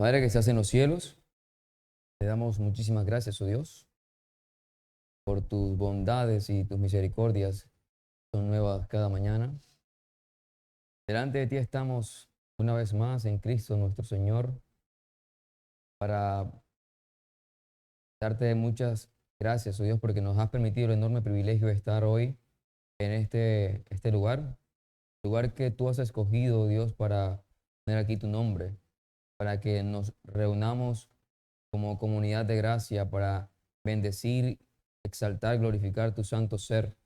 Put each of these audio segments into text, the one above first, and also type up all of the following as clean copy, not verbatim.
Padre que estás en los cielos, te damos muchísimas gracias, oh Dios, por tus bondades y tus misericordias son nuevas cada mañana. Delante de ti estamos una vez más en Cristo nuestro Señor para darte muchas gracias, oh Dios, porque nos has permitido el enorme privilegio de estar hoy en este lugar que tú has escogido, oh Dios, para poner aquí tu nombre, para que nos reunamos como comunidad de gracia para bendecir, exaltar, glorificar tu santo ser.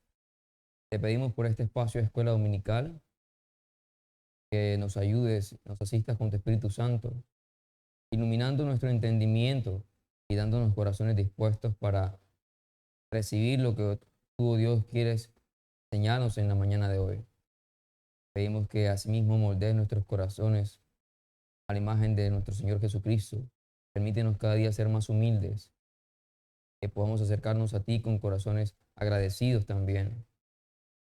Te pedimos por este espacio de escuela dominical que nos ayudes, nos asistas con tu Espíritu Santo, iluminando nuestro entendimiento y dándonos corazones dispuestos para recibir lo que tú, oh Dios, quieres enseñarnos en la mañana de hoy. Pedimos que asimismo moldees nuestros corazones a la imagen de nuestro Señor Jesucristo. Permítenos cada día ser más humildes, que podamos acercarnos a ti con corazones agradecidos también.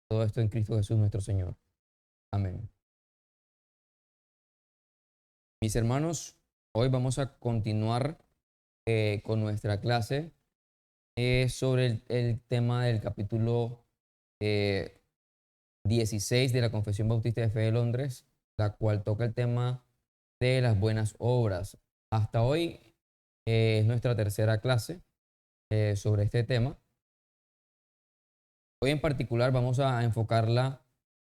Todo esto en Cristo Jesús nuestro Señor. Amén. Mis hermanos, hoy vamos a continuar con nuestra clase sobre el tema del capítulo 16 de la Confesión Bautista de Fe de Londres, la cual toca el tema de las buenas obras. Hasta hoy es nuestra tercera clase sobre este tema. Hoy en particular vamos a enfocarla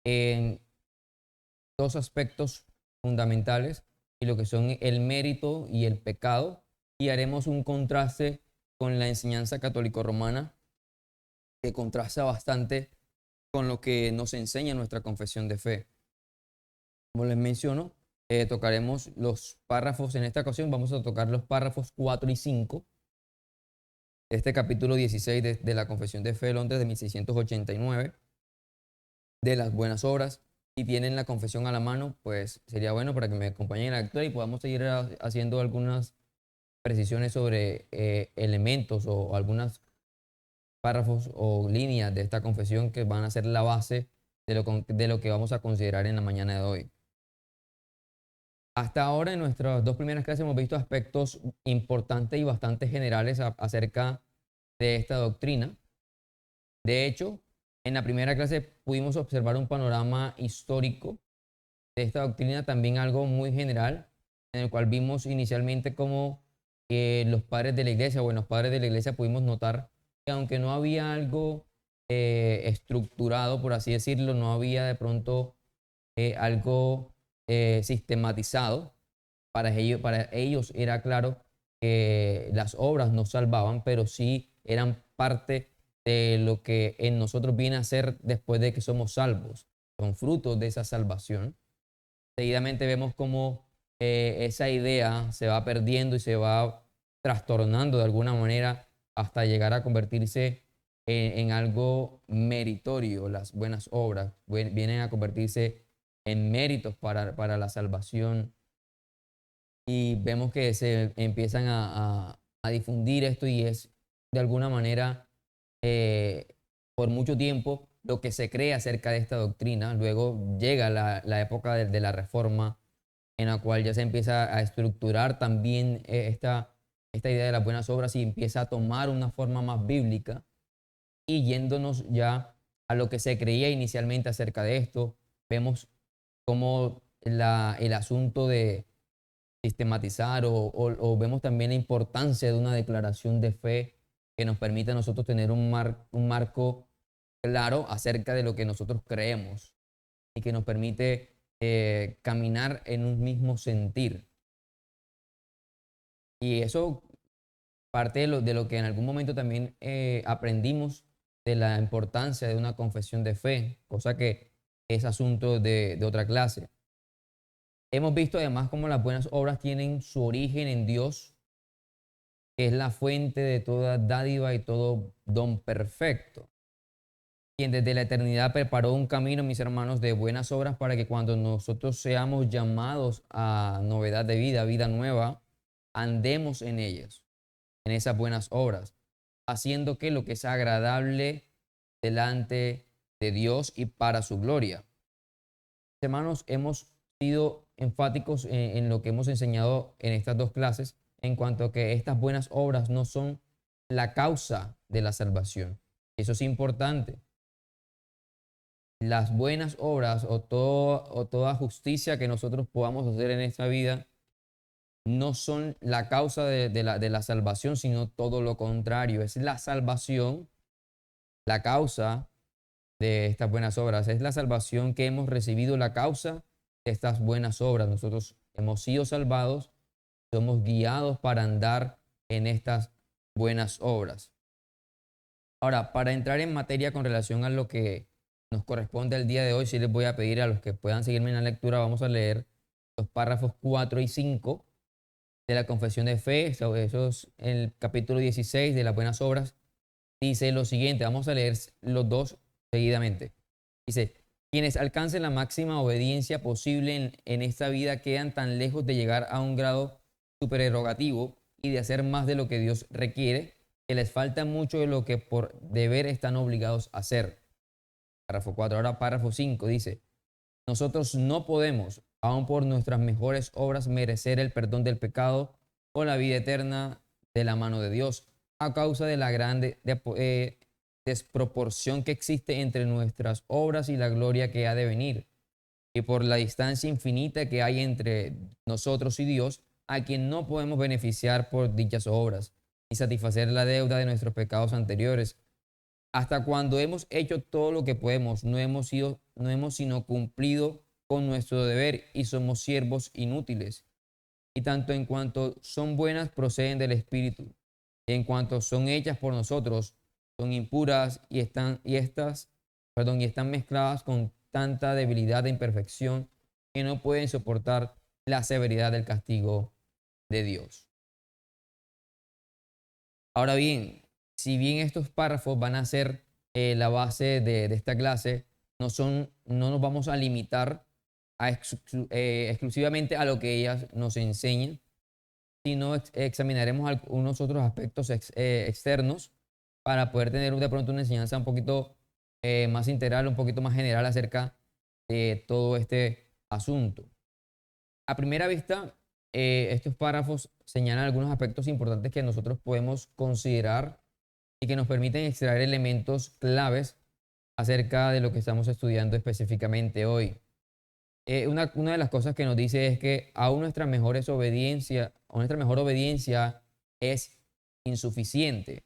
en dos aspectos fundamentales y lo que son el mérito y el pecado, y haremos un contraste con la enseñanza católico-romana que contrasta bastante con lo que nos enseña nuestra confesión de fe. Como les menciono, tocaremos los párrafos, en esta ocasión vamos a tocar los párrafos 4 y 5 de este capítulo 16 de la Confesión de Fe de Londres de 1689, de las buenas obras. Si tienen la confesión a la mano, pues sería bueno para que me acompañen en la lectura y podamos seguir haciendo algunas precisiones sobre elementos o algunos párrafos o líneas de esta confesión que van a ser la base de lo que vamos a considerar en la mañana de hoy. Hasta ahora en nuestras dos primeras clases hemos visto aspectos importantes y bastante generales acerca de esta doctrina. De hecho, en la primera clase pudimos observar un panorama histórico de esta doctrina, también algo muy general, en el cual vimos inicialmente cómo los padres de la iglesia, o en los padres de la iglesia pudimos notar que aunque no había algo estructurado, por así decirlo, no había de pronto algo sistematizado, para ellos era claro que las obras no salvaban, pero sí eran parte de lo que en nosotros viene a ser después de que somos salvos, son frutos de esa salvación. Seguidamente vemos cómo esa idea se va perdiendo y se va trastornando de alguna manera hasta llegar a convertirse en algo meritorio. Las buenas obras vienen a convertirse en méritos para la salvación, y vemos que se empiezan a difundir esto y es de alguna manera eh, por mucho tiempo lo que se cree acerca de esta doctrina. Luego llega la época de la Reforma, en la cual ya se empieza a estructurar también esta idea de las buenas obras y empieza a tomar una forma más bíblica, y yéndonos ya a lo que se creía inicialmente acerca de esto, vemos cómo el asunto de sistematizar o vemos también la importancia de una declaración de fe que nos permite a nosotros tener un marco claro acerca de lo que nosotros creemos y que nos permite caminar en un mismo sentir. Y eso parte de lo que en algún momento también aprendimos de la importancia de una confesión de fe, cosa que es asunto de otra clase. Hemos visto además cómo las buenas obras tienen su origen en Dios, que es la fuente de toda dádiva y todo don perfecto, quien desde la eternidad preparó un camino, mis hermanos, de buenas obras para que cuando nosotros seamos llamados a novedad de vida, vida nueva, andemos en ellas, en esas buenas obras, haciendo que lo que es agradable delante de Dios y para su gloria. Hermanos, hemos sido enfáticos en lo que hemos enseñado en estas dos clases, en cuanto a que estas buenas obras no son la causa de la salvación. Eso es importante. Las buenas obras o toda justicia que nosotros podamos hacer en esta vida no son la causa de la salvación, sino todo lo contrario. Es la salvación, la causa de estas buenas obras. Es la salvación que hemos recibido, la causa de estas buenas obras. Nosotros hemos sido salvados, somos guiados para andar en estas buenas obras. Ahora, para entrar en materia con relación a lo que nos corresponde el día de hoy, sí les voy a pedir a los que puedan seguirme en la lectura, vamos a leer los párrafos 4 y 5 de la Confesión de Fe. Eso es el capítulo 16 de las buenas obras. Dice lo siguiente, vamos a leer los dos seguidamente. Dice, quienes alcancen la máxima obediencia posible en esta vida quedan tan lejos de llegar a un grado supererogativo y de hacer más de lo que Dios requiere, que les falta mucho de lo que por deber están obligados a hacer. Párrafo 4. Ahora párrafo 5 dice, nosotros no podemos, aun por nuestras mejores obras, merecer el perdón del pecado o la vida eterna de la mano de Dios, a causa de la grande desproporción que existe entre nuestras obras y la gloria que ha de venir, y por la distancia infinita que hay entre nosotros y Dios, a quien no podemos beneficiar por dichas obras, ni satisfacer la deuda de nuestros pecados anteriores. Hasta cuando hemos hecho todo lo que podemos, no hemos sino cumplido con nuestro deber y somos siervos inútiles. Y tanto en cuanto son buenas, proceden del Espíritu. Y en cuanto son hechas por nosotros, son impuras y están mezcladas con tanta debilidad e imperfección que no pueden soportar la severidad del castigo de Dios. Ahora bien, si bien estos párrafos van a ser la base de esta clase, no nos vamos a limitar exclusivamente a lo que ellas nos enseñan, sino examinaremos algunos otros aspectos externos para poder tener de pronto una enseñanza un poquito más integral, un poquito más general acerca de todo este asunto. A primera vista, estos párrafos señalan algunos aspectos importantes que nosotros podemos considerar y que nos permiten extraer elementos claves acerca de lo que estamos estudiando específicamente hoy. Una de las cosas que nos dice es que aún nuestra mejor obediencia es insuficiente.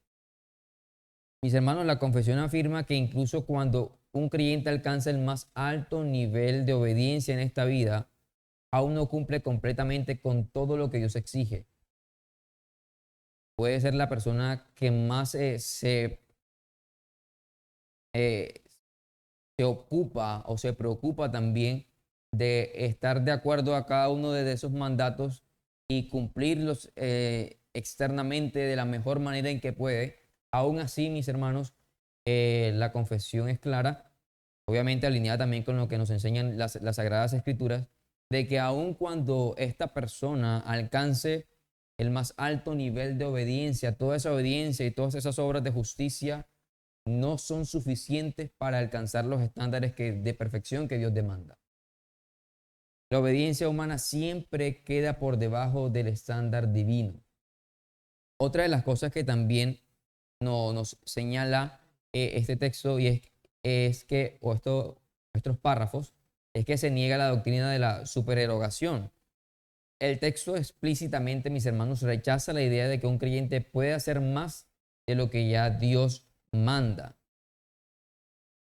Mis hermanos, la confesión afirma que incluso cuando un creyente alcanza el más alto nivel de obediencia en esta vida, aún no cumple completamente con todo lo que Dios exige. Puede ser la persona que más se ocupa o se preocupa también de estar de acuerdo a cada uno de esos mandatos y cumplirlos externamente de la mejor manera en que puede. Aún así, mis hermanos, la confesión es clara, obviamente alineada también con lo que nos enseñan las Sagradas Escrituras, de que aun cuando esta persona alcance el más alto nivel de obediencia, toda esa obediencia y todas esas obras de justicia no son suficientes para alcanzar los estándares de perfección que Dios demanda. La obediencia humana siempre queda por debajo del estándar divino. Otra de las cosas que también nos señala este texto es que, estos párrafos, es que se niega la doctrina de la supererogación. El texto explícitamente, mis hermanos, rechaza la idea de que un creyente puede hacer más de lo que ya Dios manda.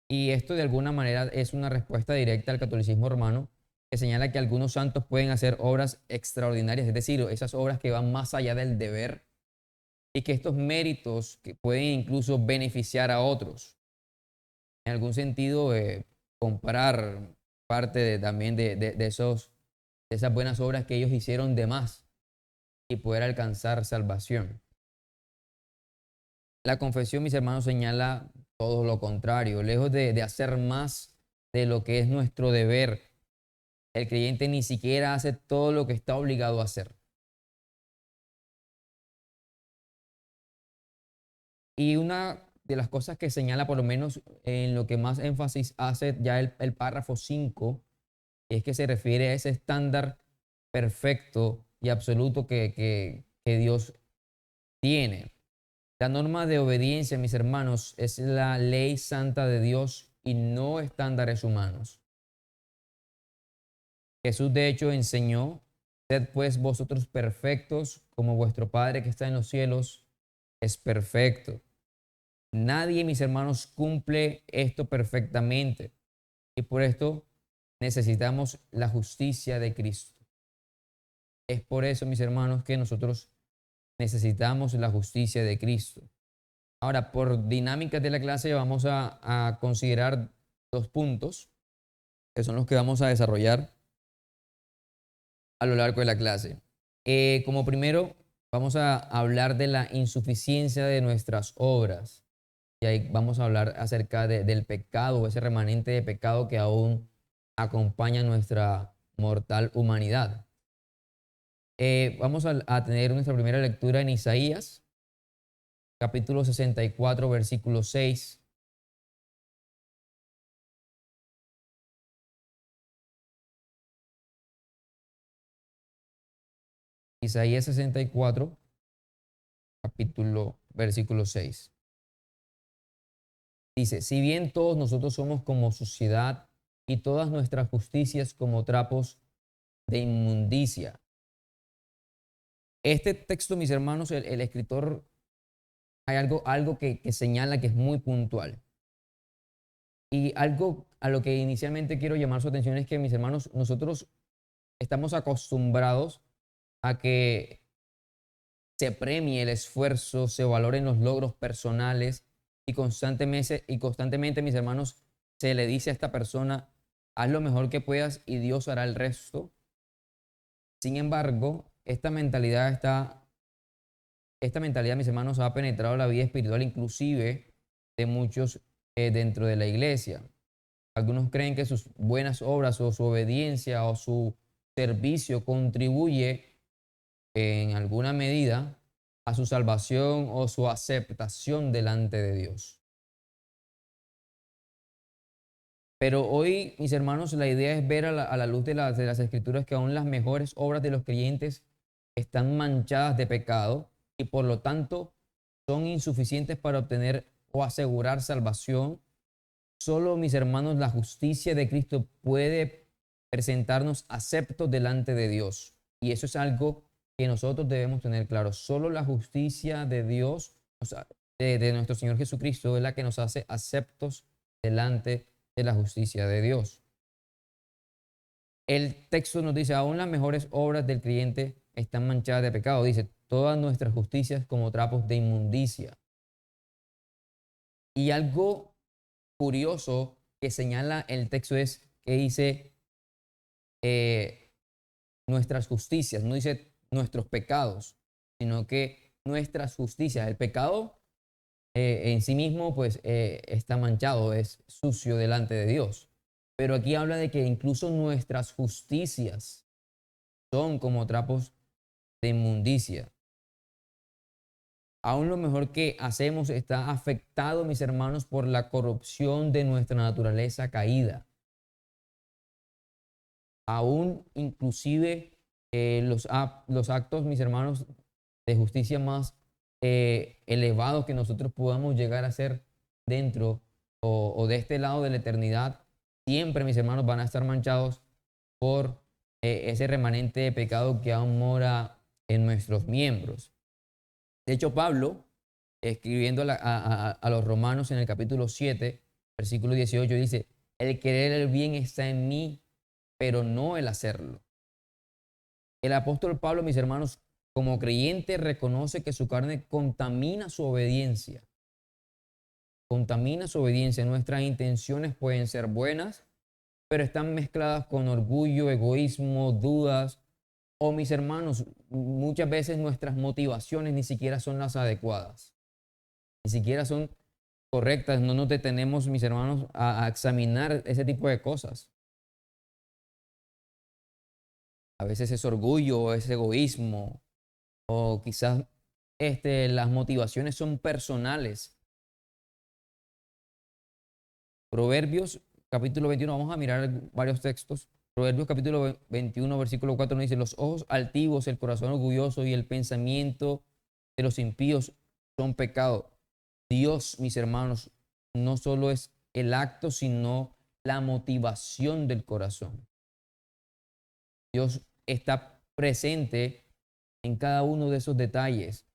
Y esto de alguna manera es una respuesta directa al catolicismo romano, que señala que algunos santos pueden hacer obras extraordinarias, es decir, esas obras que van más allá del deber, y que estos méritos que pueden incluso beneficiar a otros. En algún sentido, comprar parte también de esas buenas obras que ellos hicieron de más y poder alcanzar salvación. La confesión, mis hermanos, señala todo lo contrario. Lejos de hacer más de lo que es nuestro deber, el creyente ni siquiera hace todo lo que está obligado a hacer. Y una de las cosas que señala, por lo menos en lo que más énfasis hace ya el párrafo 5, y es que se refiere a ese estándar perfecto y absoluto que Dios tiene. La norma de obediencia, mis hermanos, es la ley santa de Dios y no estándares humanos. Jesús de hecho enseñó: sed pues vosotros perfectos como vuestro Padre que está en los cielos es perfecto. Nadie, mis hermanos, cumple esto perfectamente y por esto necesitamos la justicia de Cristo. Es por eso, mis hermanos, que nosotros necesitamos la justicia de Cristo. Ahora, por dinámicas de la clase vamos a considerar dos puntos que son los que vamos a desarrollar a lo largo de la clase. Como primero, vamos a hablar de la insuficiencia de nuestras obras. Y ahí vamos a hablar acerca del pecado, ese remanente de pecado que aún acompaña nuestra mortal humanidad. Vamos a tener nuestra primera lectura en Isaías, capítulo 64, versículo 6. Isaías 64, versículo 6. Dice: si bien todos nosotros somos como suciedad y todas nuestras justicias como trapos de inmundicia. Este texto, mis hermanos, el escritor, hay algo que señala que es muy puntual. Y algo a lo que inicialmente quiero llamar su atención es que, mis hermanos, nosotros estamos acostumbrados a que se premie el esfuerzo, se valoren los logros personales y constantemente, mis hermanos, se le dice a esta persona: haz lo mejor que puedas y Dios hará el resto. Sin embargo, esta mentalidad, mis hermanos, ha penetrado la vida espiritual inclusive de muchos dentro de la iglesia. Algunos creen que sus buenas obras o su obediencia o su servicio contribuye en alguna medida a su salvación o su aceptación delante de Dios. Pero hoy, mis hermanos, la idea es ver a la luz de las Escrituras que aún las mejores obras de los creyentes están manchadas de pecado y por lo tanto son insuficientes para obtener o asegurar salvación. Solo, mis hermanos, la justicia de Cristo puede presentarnos aceptos delante de Dios. Y eso es algo que nosotros debemos tener claro. Solo la justicia de Dios, o sea, de nuestro Señor Jesucristo, es la que nos hace aceptos delante de la justicia de Dios. El texto nos dice: aún las mejores obras del creyente están manchadas de pecado. Dice: todas nuestras justicias como trapos de inmundicia. Y algo curioso que señala el texto es que dice nuestras justicias, no dice nuestros pecados, sino que nuestras justicias. El pecado en sí mismo pues está manchado, es sucio delante de Dios. Pero aquí habla de que incluso nuestras justicias son como trapos de inmundicia. Aún lo mejor que hacemos está afectado, mis hermanos, por la corrupción de nuestra naturaleza caída. Aún inclusive los actos, mis hermanos, de justicia más elevados que nosotros podamos llegar a hacer dentro o de este lado de la eternidad, siempre, mis hermanos, van a estar manchados por ese remanente de pecado que aún mora en nuestros miembros. De hecho, Pablo, escribiendo a los romanos en el capítulo 7, versículo 18, dice: el querer el bien está en mí, pero no el hacerlo. El apóstol Pablo, mis hermanos, como creyente, reconoce que su carne contamina su obediencia. Contamina su obediencia. Nuestras intenciones pueden ser buenas, pero están mezcladas con orgullo, egoísmo, dudas. O, mis hermanos, muchas veces nuestras motivaciones ni siquiera son las adecuadas. Ni siquiera son correctas. No nos detenemos, mis hermanos, a examinar ese tipo de cosas. A veces es orgullo o es egoísmo, o quizás las motivaciones son personales. Proverbios capítulo 21, vamos a mirar varios textos. Proverbios capítulo 21, versículo 4 nos dice, los ojos altivos, el corazón orgulloso y el pensamiento de los impíos son pecado. Dios, mis hermanos, no solo es el acto, sino la motivación del corazón. Dios está presente en cada uno de esos detalles.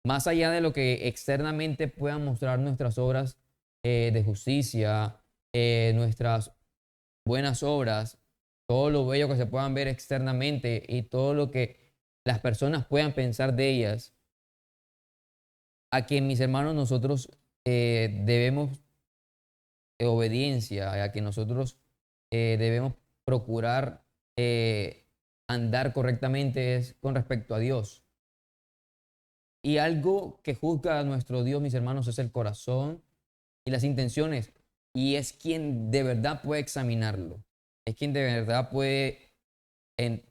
Más allá de lo que externamente puedan mostrar nuestras obras de justicia, nuestras buenas obras, todo lo bello que se puedan ver externamente y todo lo que las personas puedan pensar de ellas, a quien mis hermanos nosotros debemos obediencia, a que nosotros debemos procurar andar correctamente es con respecto a Dios. Y algo que juzga a nuestro Dios, mis hermanos, es el corazón y las intenciones. Y es quien de verdad puede examinarlo. Es quien de verdad puede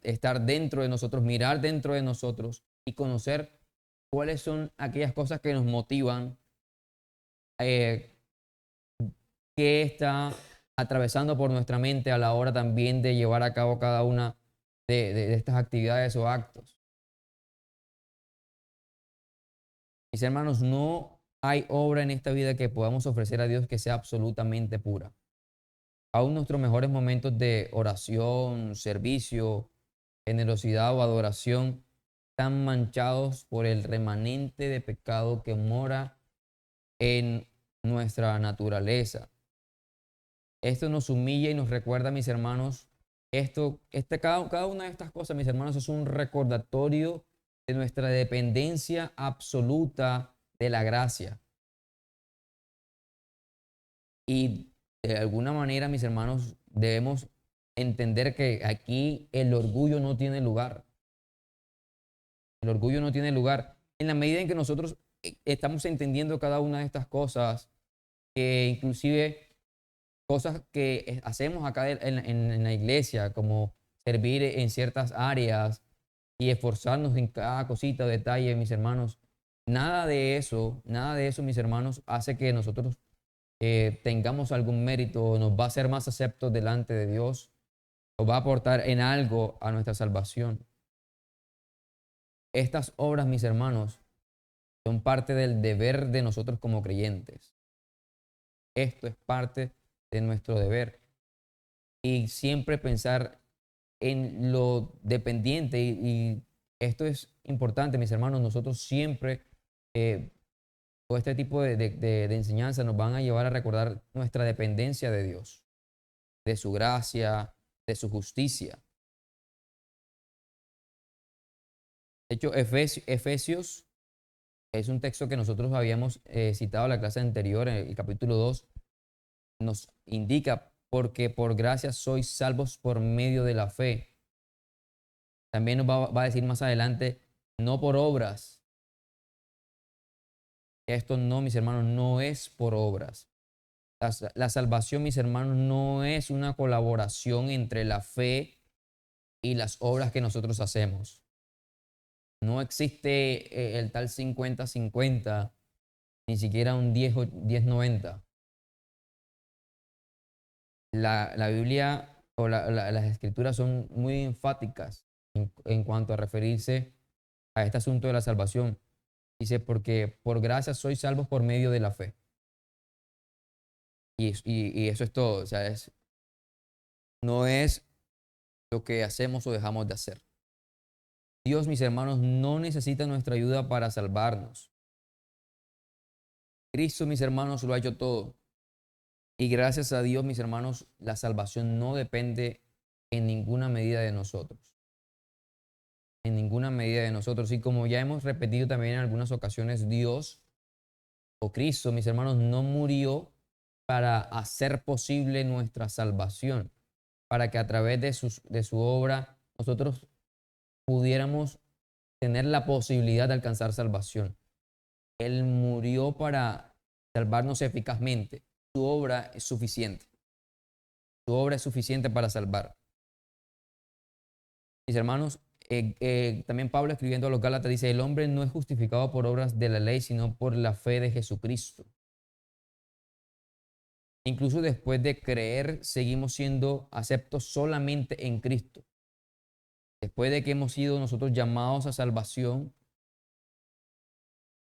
estar dentro de nosotros, mirar dentro de nosotros y conocer cuáles son aquellas cosas que nos motivan, eh, qué está atravesando por nuestra mente a la hora también de llevar a cabo cada una de estas actividades o actos. Mis hermanos, no hay obra en esta vida que podamos ofrecer a Dios que sea absolutamente pura. Aún nuestros mejores momentos de oración, servicio, generosidad o adoración están manchados por el remanente de pecado que mora en nuestra naturaleza. Esto nos humilla y nos recuerda, mis hermanos, cada una de estas cosas, mis hermanos, es un recordatorio de nuestra dependencia absoluta de la gracia. Y de alguna manera, mis hermanos, debemos entender que aquí el orgullo no tiene lugar. El orgullo no tiene lugar. En la medida en que nosotros estamos entendiendo cada una de estas cosas, inclusive cosas que hacemos acá en la iglesia, como servir en ciertas áreas y esforzarnos en cada cosita, detalle, mis hermanos, nada de eso, mis hermanos, hace que nosotros tengamos algún mérito, nos va a hacer más aceptos delante de Dios, nos va a aportar en algo a nuestra salvación. Estas obras, mis hermanos, son parte del deber de nosotros como creyentes. Esto es parte de nuestro deber. Y siempre pensar en lo dependiente, y esto es importante, mis hermanos, nosotros siempre, todo este tipo de enseñanzas nos van a llevar a recordar nuestra dependencia de Dios, de su gracia, de su justicia. De hecho, Efesios es un texto que nosotros habíamos citado en la clase anterior, en el capítulo 2, nos indica, porque por gracia sois salvos por medio de la fe. También nos va a decir más adelante, no por obras. Esto no, mis hermanos, no es por obras. La salvación, mis hermanos, no es una colaboración entre la fe y las obras que nosotros hacemos. No existe el tal 50-50, ni siquiera un 10-90. La Biblia o las escrituras son muy enfáticas en cuanto a referirse a este asunto de la salvación. Dice, porque por gracia sois salvos por medio de la fe. Y eso es todo. O sea, no es lo que hacemos o dejamos de hacer. Dios, mis hermanos, no necesita nuestra ayuda para salvarnos. Cristo, mis hermanos, lo ha hecho todo. Y gracias a Dios, mis hermanos, la salvación no depende en ninguna medida de nosotros. En ninguna medida de nosotros. Y como ya hemos repetido también en algunas ocasiones, Dios o Cristo, mis hermanos, no murió para hacer posible nuestra salvación, para que a través de su obra nosotros pudiéramos tener la posibilidad de alcanzar salvación. Él murió para salvarnos eficazmente. Su obra es suficiente. Su obra es suficiente para salvar. Mis hermanos, también Pablo escribiendo a los Gálatas dice, el hombre no es justificado por obras de la ley, sino por la fe de Jesucristo. Incluso después de creer, seguimos siendo aceptos solamente en Cristo. Después de que hemos sido nosotros llamados a salvación,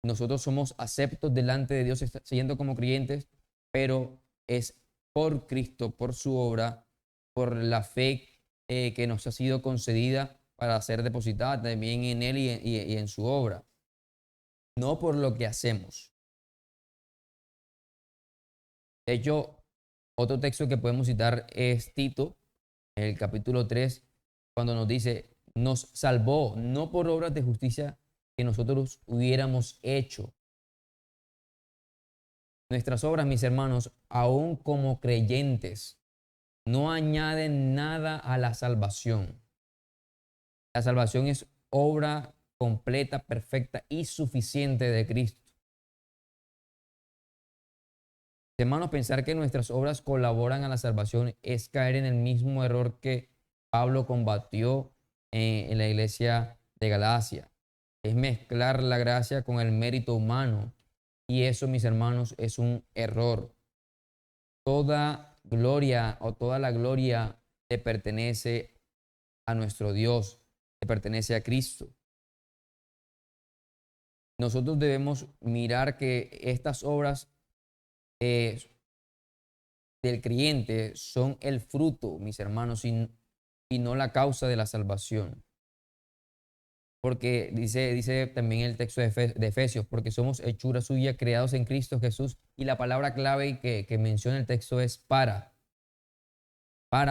nosotros somos aceptos delante de Dios siendo como creyentes, pero es por Cristo, por su obra, por la fe que nos ha sido concedida para ser depositada también en Él y en su obra, no por lo que hacemos. De hecho, otro texto que podemos citar es Tito, en el capítulo 3, cuando nos dice, nos salvó no por obras de justicia que nosotros hubiéramos hecho. Nuestras obras, mis hermanos, aún como creyentes, no añaden nada a la salvación. La salvación es obra completa, perfecta y suficiente de Cristo. Hermanos, pensar que nuestras obras colaboran a la salvación es caer en el mismo error que Pablo combatió en la iglesia de Galacia. Es mezclar la gracia con el mérito humano. Y eso, mis hermanos, es un error. Toda gloria o toda la gloria le pertenece a nuestro Dios, le pertenece a Cristo. Nosotros debemos mirar que estas obras del creyente son el fruto, mis hermanos, y no la causa de la salvación. Porque dice también el texto de Efesios, porque somos hechura suya, creados en Cristo Jesús, y la palabra clave que menciona el texto es para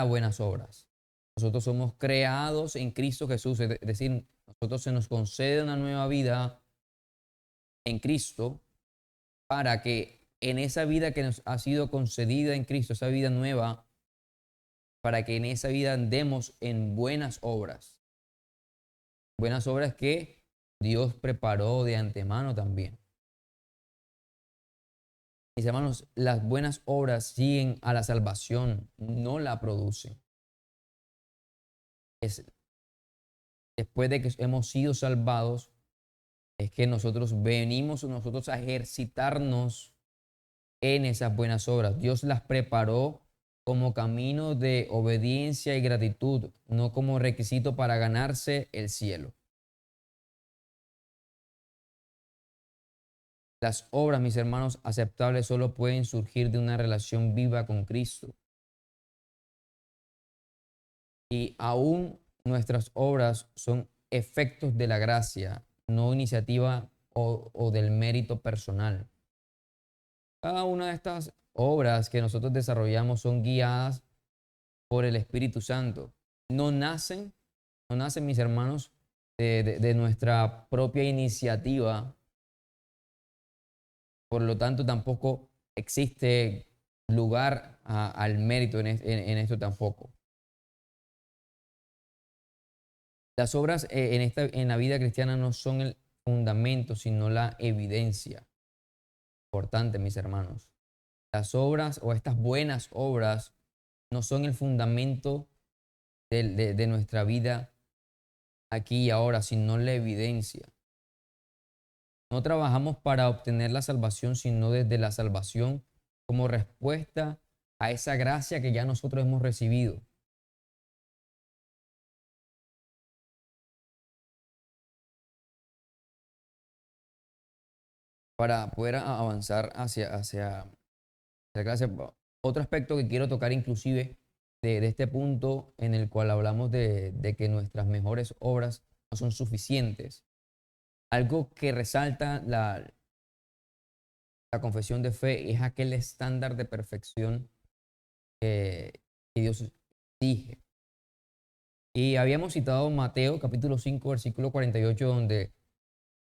buenas obras. Nosotros somos creados en Cristo Jesús, es decir, nosotros se nos concede una nueva vida en Cristo para que en esa vida que nos ha sido concedida en Cristo, esa vida nueva, para que en esa vida andemos en buenas obras. Buenas obras que Dios preparó de antemano también. Mis hermanos, las buenas obras siguen a la salvación, no la producen. Es después de que hemos sido salvados, es que nosotros venimos a ejercitarnos en esas buenas obras. Dios las preparó como camino de obediencia y gratitud, no como requisito para ganarse el cielo. Las obras, mis hermanos, aceptables solo pueden surgir de una relación viva con Cristo. Y aún nuestras obras son efectos de la gracia, no iniciativa o del mérito personal. Cada una de estas obras que nosotros desarrollamos son guiadas por el Espíritu Santo. No nacen, mis hermanos, de nuestra propia iniciativa. Por lo tanto, tampoco existe lugar al mérito en esto tampoco. Las obras en la vida cristiana no son el fundamento, sino la evidencia. Importante, mis hermanos. Las obras o estas buenas obras no son el fundamento de nuestra vida aquí y ahora, sino la evidencia. No trabajamos para obtener la salvación, sino desde la salvación como respuesta a esa gracia que ya nosotros hemos recibido. Para poder avanzar hacia la clase, otro aspecto que quiero tocar inclusive de este punto en el cual hablamos de que nuestras mejores obras no son suficientes. Algo que resalta la confesión de fe es aquel estándar de perfección que Dios exige. Y habíamos citado Mateo capítulo 5, versículo 48, donde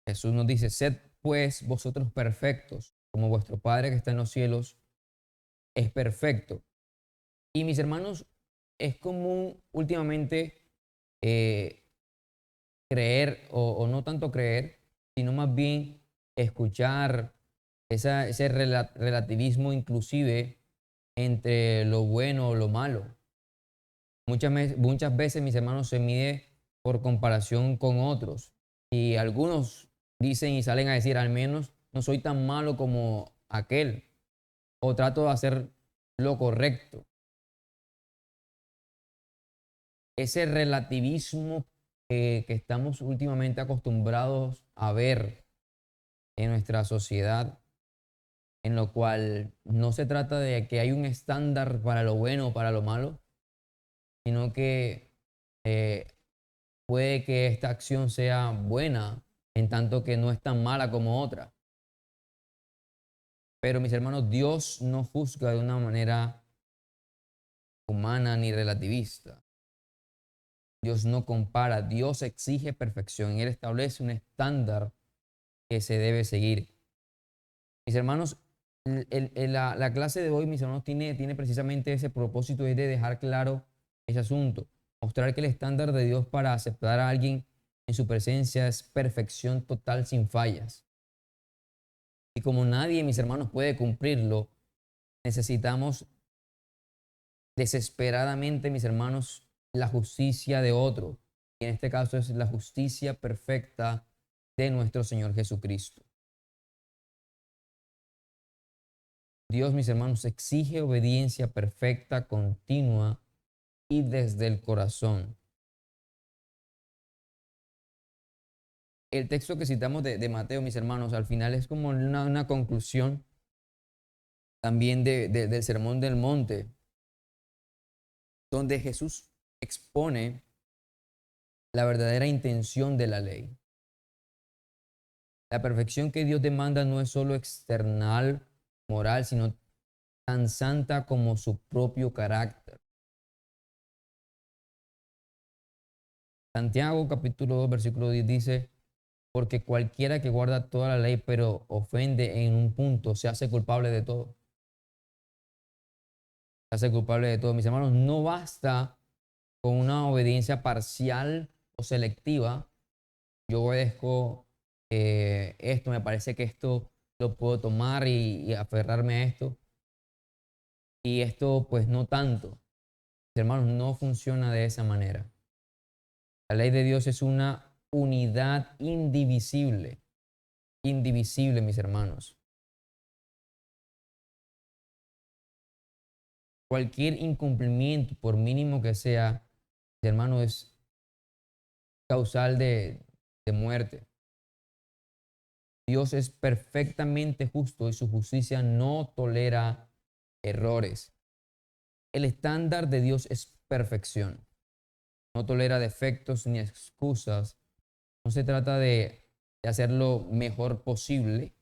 Jesús nos dice, sed pues vosotros perfectos, como vuestro Padre que está en los cielos es perfecto. Y mis hermanos, es común últimamente creer, o no tanto creer, sino más bien escuchar ese relativismo inclusive entre lo bueno o lo malo. Muchas veces, mis hermanos, se mide por comparación con otros. Y algunos dicen y salen a decir, al menos no soy tan malo como aquel. O trato de hacer lo correcto. Ese relativismo que estamos últimamente acostumbrados a ver en nuestra sociedad, en lo cual no se trata de que hay un estándar para lo bueno o para lo malo, sino que eh, puede que esta acción sea buena en tanto que no es tan mala como otra. Pero mis hermanos, Dios no juzga de una manera humana ni relativista. Dios no compara, Dios exige perfección y Él establece un estándar que se debe seguir. Mis hermanos, la clase de hoy, mis hermanos, tiene precisamente ese propósito, es de dejar claro ese asunto, mostrar que el estándar de Dios para aceptar a alguien en su presencia es perfección total sin fallas. Y como nadie, mis hermanos, puede cumplirlo, necesitamos desesperadamente, mis hermanos, la justicia de otro. Y en este caso es la justicia perfecta de nuestro Señor Jesucristo. Dios, mis hermanos, exige obediencia perfecta, continua y desde el corazón. El texto que citamos de Mateo, mis hermanos, al final es como una conclusión también del Sermón del Monte, donde Jesús expone la verdadera intención de la ley. La perfección que Dios demanda no es solo external, moral, sino tan santa como su propio carácter. Santiago capítulo 2 versículo 10 dice, porque cualquiera que guarda toda la ley pero ofende en un punto se hace culpable de todo. Se hace culpable de todo. Mis hermanos, no basta con una obediencia parcial o selectiva. Yo obedezco esto, me parece que esto lo puedo tomar y aferrarme a esto. Y esto pues no tanto. Mis hermanos, no funciona de esa manera. La ley de Dios es una unidad indivisible. Indivisible, mis hermanos. Cualquier incumplimiento, por mínimo que sea, mis hermanos, es causal de muerte. Dios es perfectamente justo y su justicia no tolera errores. El estándar de Dios es perfección. No tolera defectos ni excusas. No se trata de hacer lo mejor posible,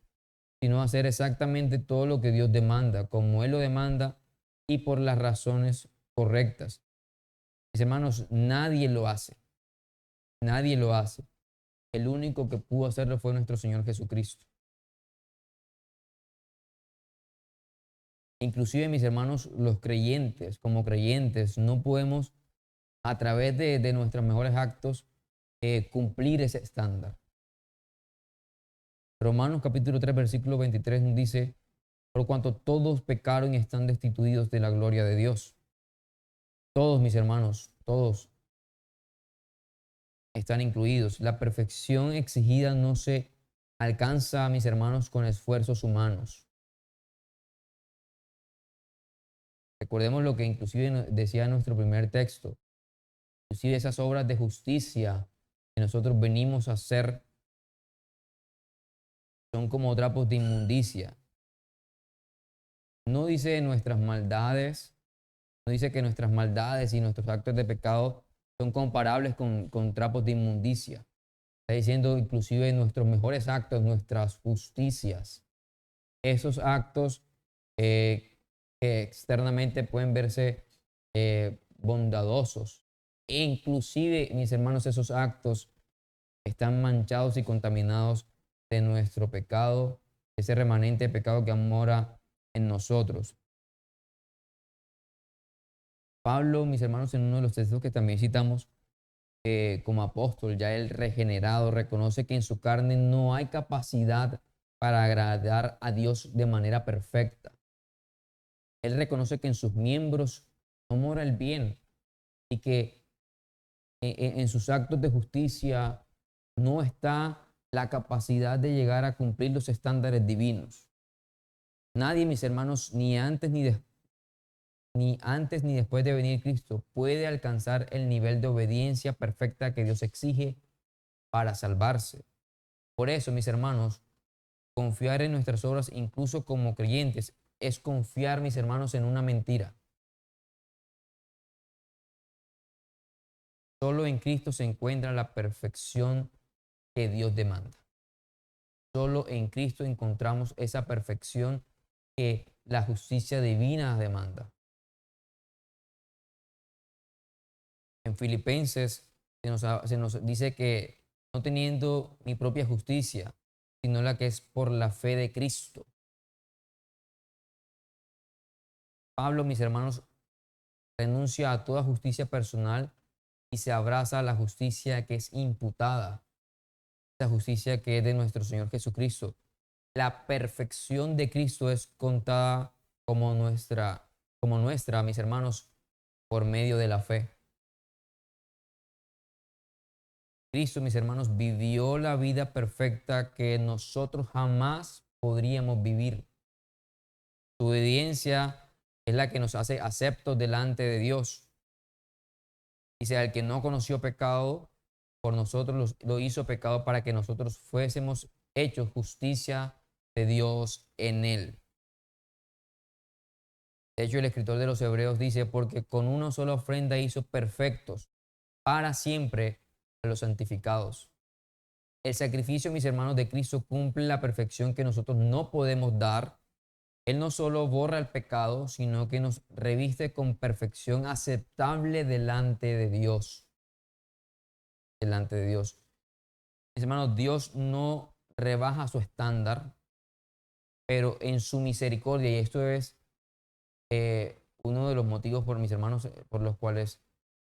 sino hacer exactamente todo lo que Dios demanda, como Él lo demanda y por las razones correctas. Mis hermanos, nadie lo hace. Nadie lo hace. El único que pudo hacerlo fue nuestro Señor Jesucristo. Inclusive, mis hermanos, los creyentes, como creyentes, no podemos a través de nuestros mejores actos cumplir ese estándar. Romanos capítulo 3, versículo 23 nos dice, por cuanto todos pecaron y están destituidos de la gloria de Dios. Todos, mis hermanos, todos están incluidos. La perfección exigida no se alcanza, mis hermanos, con esfuerzos humanos. Recordemos lo que inclusive decía nuestro primer texto. Inclusive esas obras de justicia que nosotros venimos a hacer son como trapos de inmundicia. No dice nuestras maldades, no dice que nuestras maldades y nuestros actos de pecado son comparables con trapos de inmundicia. Está diciendo inclusive nuestros mejores actos, nuestras justicias. Esos actos que externamente pueden verse bondadosos. E inclusive, mis hermanos, esos actos están manchados y contaminados de nuestro pecado, ese remanente de pecado que mora en nosotros. Pablo, mis hermanos, en uno de los textos que también citamos como apóstol, ya el regenerado, reconoce que en su carne no hay capacidad para agradar a Dios de manera perfecta. Él reconoce que en sus miembros no mora el bien y que en sus actos de justicia no está la capacidad de llegar a cumplir los estándares divinos. Nadie, mis hermanos, ni antes ni después ni antes ni después de venir Cristo, puede alcanzar el nivel de obediencia perfecta que Dios exige para salvarse. Por eso, mis hermanos, confiar en nuestras obras, incluso como creyentes, es confiar, mis hermanos, en una mentira. Solo en Cristo se encuentra la perfección que Dios demanda. Solo en Cristo encontramos esa perfección que la justicia divina demanda. En Filipenses se nos dice que no teniendo mi propia justicia, sino la que es por la fe de Cristo. Pablo, mis hermanos, renuncia a toda justicia personal y se abraza a la justicia que es imputada, la justicia que es de nuestro Señor Jesucristo. La perfección de Cristo es contada como nuestra, mis hermanos, por medio de la fe. Cristo, mis hermanos, vivió la vida perfecta que nosotros jamás podríamos vivir. Su obediencia es la que nos hace aceptos delante de Dios. Dice, al que no conoció pecado, por nosotros lo hizo pecado para que nosotros fuésemos hechos justicia de Dios en él. De hecho, el escritor de los Hebreos dice, porque con una sola ofrenda hizo perfectos para siempre a los santificados. El sacrificio, mis hermanos, de Cristo cumple la perfección que nosotros no podemos dar. Él no solo borra el pecado, sino que nos reviste con perfección aceptable delante de Dios. Delante de Dios. Mis hermanos, Dios no rebaja su estándar, pero en su misericordia, y esto es uno de los motivos por mis hermanos, por los cuales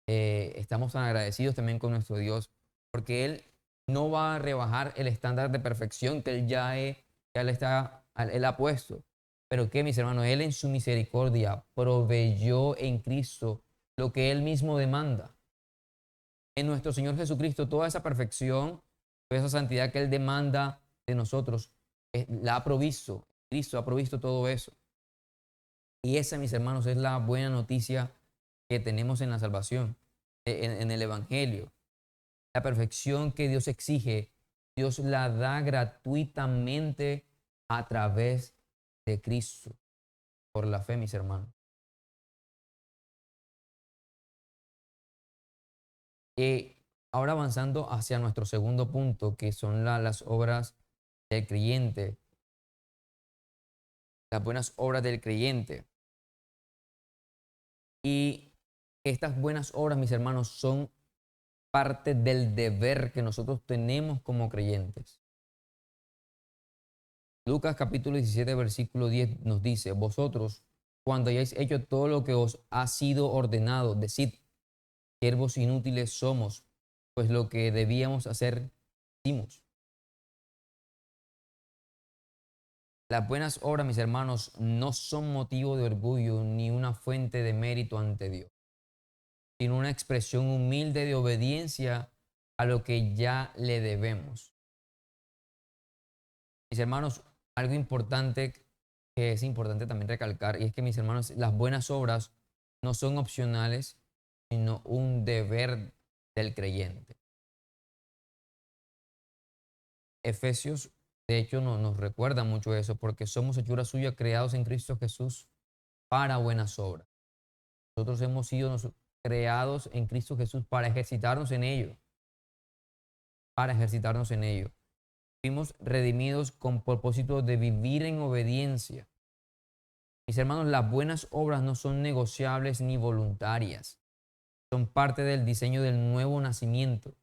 estamos tan agradecidos también con nuestro Dios, porque Él no va a rebajar el estándar de perfección que Él ha puesto. Pero que, mis hermanos, Él en su misericordia proveyó en Cristo lo que Él mismo demanda. En nuestro Señor Jesucristo, toda esa perfección, toda esa santidad que Él demanda de nosotros, la ha provisto. Cristo ha provisto todo eso. Y esa, mis hermanos, es la buena noticia que tenemos en la salvación, en el Evangelio. La perfección que Dios exige, Dios la da gratuitamente a través de Cristo, por la fe, mis hermanos. Y ahora avanzando hacia nuestro segundo punto, que son las obras del creyente, las buenas obras del creyente. Y estas buenas obras, mis hermanos, son parte del deber que nosotros tenemos como creyentes. Lucas capítulo 17, versículo 10 nos dice, vosotros, cuando hayáis hecho todo lo que os ha sido ordenado, decid, siervos inútiles somos, pues lo que debíamos hacer, hicimos. Las buenas obras, mis hermanos, no son motivo de orgullo ni una fuente de mérito ante Dios, sino una expresión humilde de obediencia a lo que ya le debemos. Mis hermanos, algo importante que es importante también recalcar, y es que, mis hermanos, las buenas obras no son opcionales, sino un deber del creyente. Efesios, de hecho, nos recuerda mucho eso, porque somos hechura suya, creados en Cristo Jesús para buenas obras. Nosotros hemos sido creados en Cristo Jesús para ejercitarnos en ello, para ejercitarnos en ello. Fuimos redimidos con propósito de vivir en obediencia. Mis hermanos, las buenas obras no son negociables ni voluntarias. Son parte del diseño del nuevo nacimiento.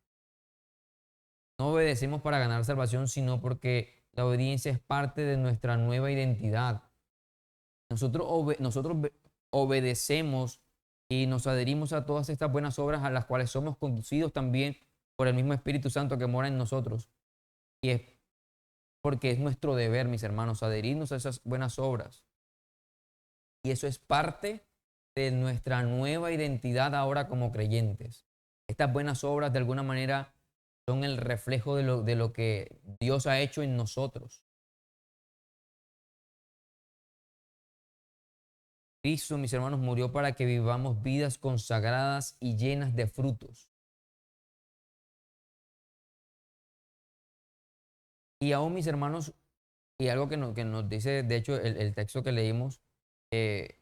No obedecemos para ganar salvación, sino porque la obediencia es parte de nuestra nueva identidad. Nosotros obedecemos y nos adherimos a todas estas buenas obras a las cuales somos conducidos también por el mismo Espíritu Santo que mora en nosotros. Y es porque es nuestro deber, mis hermanos, adherirnos a esas buenas obras. Y eso es parte de nuestra nueva identidad ahora como creyentes. Estas buenas obras de alguna manera son el reflejo de lo que Dios ha hecho en nosotros. Cristo, mis hermanos, murió para que vivamos vidas consagradas y llenas de frutos. Y aún, mis hermanos, y algo que nos dice, de hecho, el texto que leímos eh,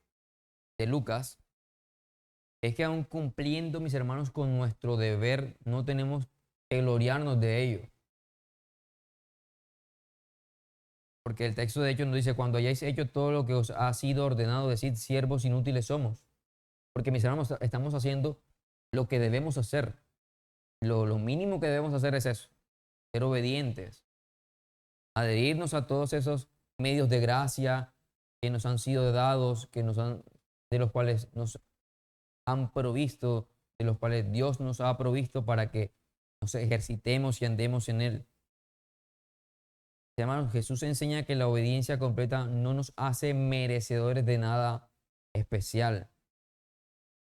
de Lucas, es que aún cumpliendo, mis hermanos, con nuestro deber, no tenemos que gloriarnos de ello. Porque el texto, de hecho, nos dice, cuando hayáis hecho todo lo que os ha sido ordenado, decid, siervos inútiles somos. Porque, mis hermanos, estamos haciendo lo que debemos hacer. Lo mínimo que debemos hacer es eso, ser obedientes, adherirnos a todos esos medios de gracia que nos han sido dados, de los cuales nos han provisto, de los cuales Dios nos ha provisto para que nos ejercitemos y andemos en Él. Hermanos, Jesús enseña que la obediencia completa no nos hace merecedores de nada especial.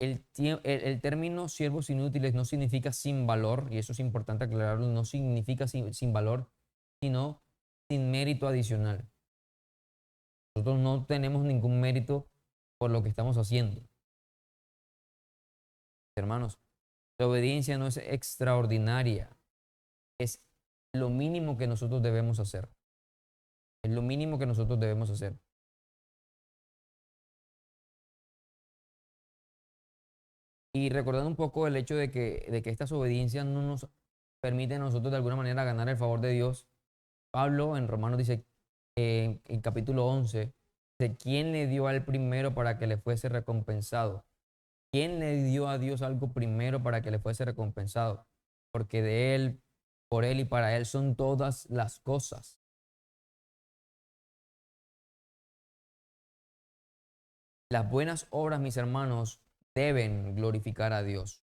El término siervos inútiles no significa sin valor, y eso es importante aclararlo, no significa sin valor, sino sin mérito adicional. Nosotros no tenemos ningún mérito por lo que estamos haciendo. Hermanos, la obediencia no es extraordinaria, es lo mínimo que nosotros debemos hacer. Es lo mínimo que nosotros debemos hacer. Y recordando un poco el hecho de que estas obediencias no nos permiten a nosotros de alguna manera ganar el favor de Dios, Pablo en Romanos dice, en capítulo 11, de quién le dio al primero para que le fuese recompensado. ¿Quién le dio a Dios algo primero para que le fuese recompensado? Porque de Él, por Él y para Él son todas las cosas. Las buenas obras, mis hermanos, deben glorificar a Dios.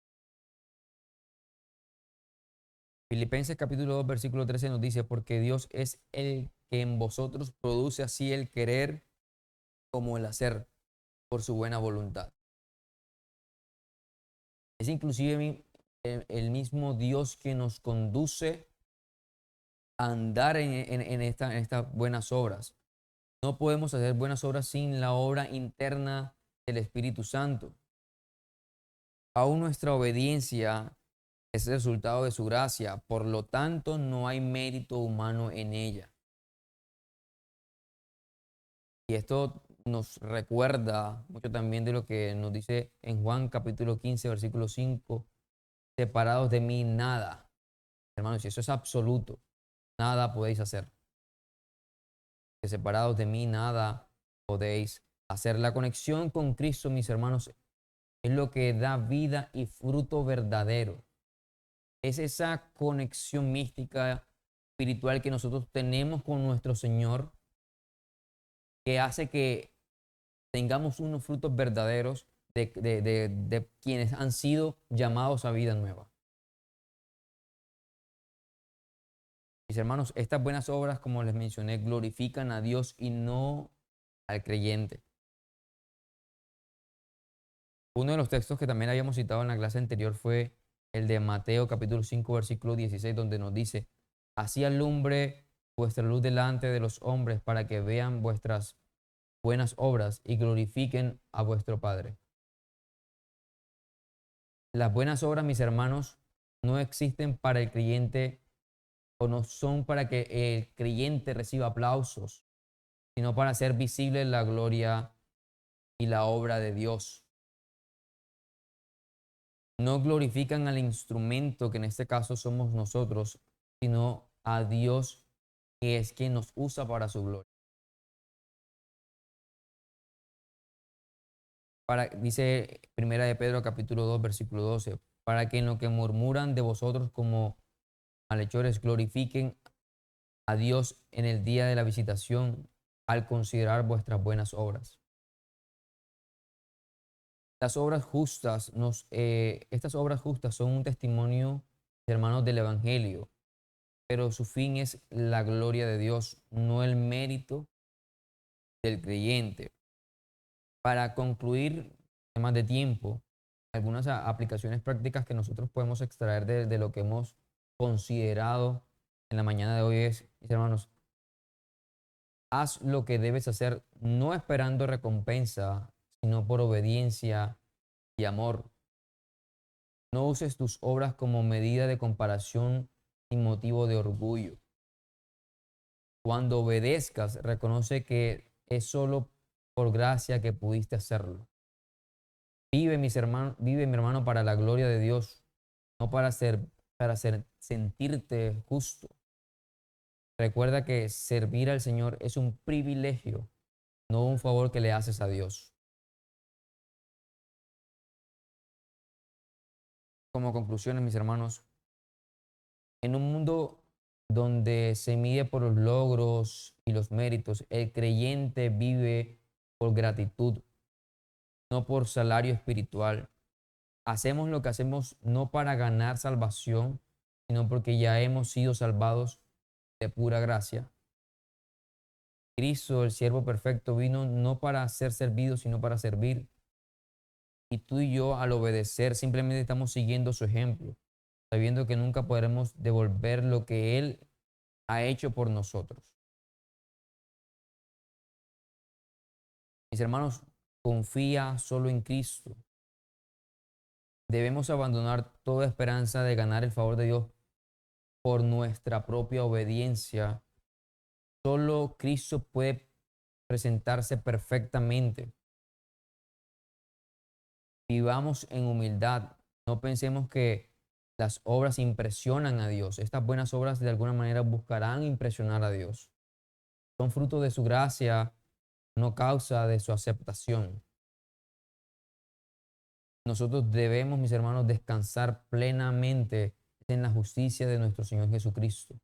Filipenses capítulo 2, versículo 13 nos dice, porque Dios es el que en vosotros produce así el querer como el hacer por su buena voluntad. Es inclusive el mismo Dios que nos conduce a andar en estas buenas obras. No podemos hacer buenas obras sin la obra interna del Espíritu Santo. Aún nuestra obediencia es el resultado de su gracia, por lo tanto no hay mérito humano en ella. Y esto nos recuerda mucho también de lo que nos dice en Juan capítulo 15, versículo 5, separados de mí nada. Hermanos, y eso es absoluto, nada podéis hacer. Que separados de mí nada podéis hacer. La conexión con Cristo, mis hermanos, es lo que da vida y fruto verdadero. Es esa conexión mística, espiritual que nosotros tenemos con nuestro Señor, que hace que tengamos unos frutos verdaderos de quienes han sido llamados a vida nueva. Mis hermanos, estas buenas obras, como les mencioné, glorifican a Dios y no al creyente. Uno de los textos que también habíamos citado en la clase anterior fue el de Mateo capítulo 5, versículo 16, donde nos dice, así alumbre vuestra luz delante de los hombres para que vean vuestras buenas obras y glorifiquen a vuestro Padre. Las buenas obras, mis hermanos, no existen para el creyente o no son para que el creyente reciba aplausos, sino para hacer visible la gloria y la obra de Dios. No glorifican al instrumento, que en este caso somos nosotros, sino a Dios, que es quien nos usa para su gloria. Dice Primera de Pedro capítulo 2, versículo 12, para que en lo que murmuran de vosotros como malhechores glorifiquen a Dios en el día de la visitación al considerar vuestras buenas obras. Las obras justas, estas obras justas son un testimonio, hermanos, del Evangelio, pero su fin es la gloria de Dios, no el mérito del creyente. Para concluir, temas de tiempo, algunas aplicaciones prácticas que nosotros podemos extraer de lo que hemos considerado en la mañana de hoy es, mis hermanos, haz lo que debes hacer, no esperando recompensa, sino por obediencia y amor. No uses tus obras como medida de comparación y motivo de orgullo. Cuando obedezcas, reconoce que es solo por gracia que pudiste hacerlo. Vive, mi hermano, para la gloria de Dios, no para sentirte justo. Recuerda que servir al Señor es un privilegio, no un favor que le haces a Dios. Como conclusiones, mis hermanos, en un mundo donde se mide por los logros y los méritos, el creyente vive por gratitud, no por salario espiritual. Hacemos lo que hacemos no para ganar salvación, sino porque ya hemos sido salvados de pura gracia. Cristo, el siervo perfecto, vino no para ser servido, sino para servir. Y tú y yo, al obedecer, simplemente estamos siguiendo su ejemplo, sabiendo que nunca podremos devolver lo que Él ha hecho por nosotros. Mis hermanos, confía solo en Cristo. Debemos abandonar toda esperanza de ganar el favor de Dios por nuestra propia obediencia. Solo Cristo puede presentarse perfectamente. Vivamos en humildad. No pensemos que las obras impresionan a Dios. Estas buenas obras de alguna manera buscarán impresionar a Dios. Son fruto de su gracia, no causa de su aceptación. Nosotros debemos, mis hermanos, descansar plenamente en la justicia de nuestro Señor Jesucristo.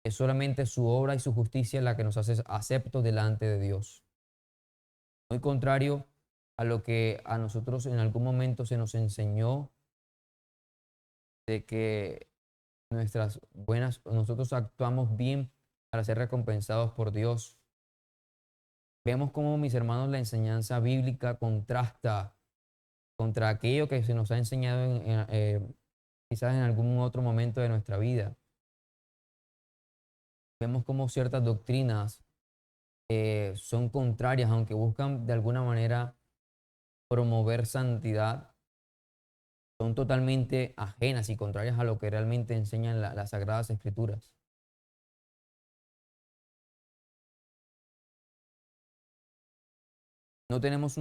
Es solamente su obra y su justicia la que nos hace aceptos delante de Dios. Muy contrario a lo que a nosotros en algún momento se nos enseñó de que nosotros actuamos bien para ser recompensados por Dios. Vemos cómo, mis hermanos, la enseñanza bíblica contrasta contra aquello que se nos ha enseñado quizás en algún otro momento de nuestra vida. Vemos cómo ciertas doctrinas son contrarias, aunque buscan de alguna manera promover santidad, son totalmente ajenas y contrarias a lo que realmente enseñan las Sagradas Escrituras. No tenemos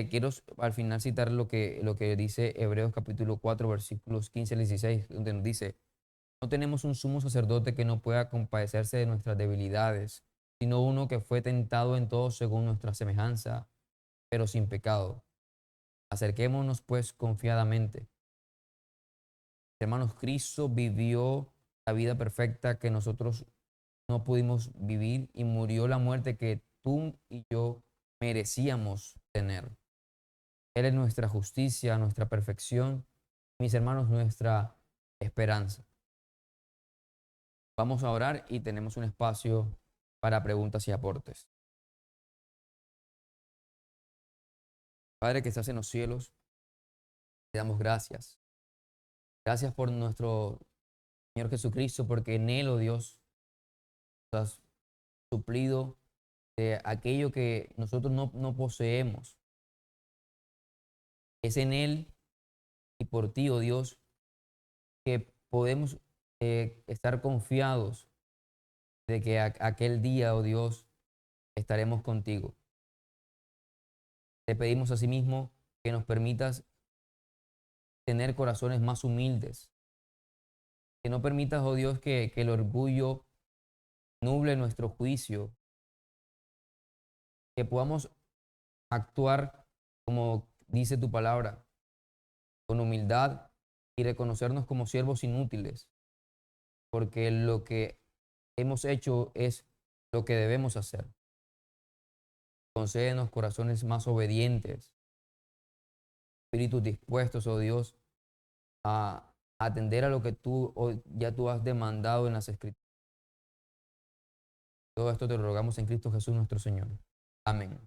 quiero al final citar lo que dice Hebreos capítulo 4, versículos 15 al 16, donde nos dice: no tenemos un sumo sacerdote que no pueda compadecerse de nuestras debilidades, sino uno que fue tentado en todo según nuestra semejanza, pero sin pecado. Acerquémonos pues confiadamente. Hermanos, Cristo vivió la vida perfecta que nosotros no pudimos vivir y murió la muerte que tú y yo merecíamos tener. Él es nuestra justicia, nuestra perfección, mis hermanos, nuestra esperanza. Vamos a orar y tenemos un espacio para preguntas y aportes. Padre que estás en los cielos, te damos gracias. Gracias por nuestro Señor Jesucristo, porque en Él, oh Dios, has suplido de aquello que nosotros no poseemos. Es en Él y por ti, oh Dios, que podemos estar confiados de que aquel día, oh Dios, estaremos contigo. Te pedimos asimismo que nos permitas tener corazones más humildes, que no permitas, oh Dios, que el orgullo nuble nuestro juicio, que podamos actuar como dice tu palabra, con humildad y reconocernos como siervos inútiles, porque lo que hemos hecho es lo que debemos hacer. Concédenos corazones más obedientes, espíritus dispuestos, oh Dios, a atender a lo que ya tú has demandado en las Escrituras. Todo esto te lo rogamos en Cristo Jesús nuestro Señor. Amén.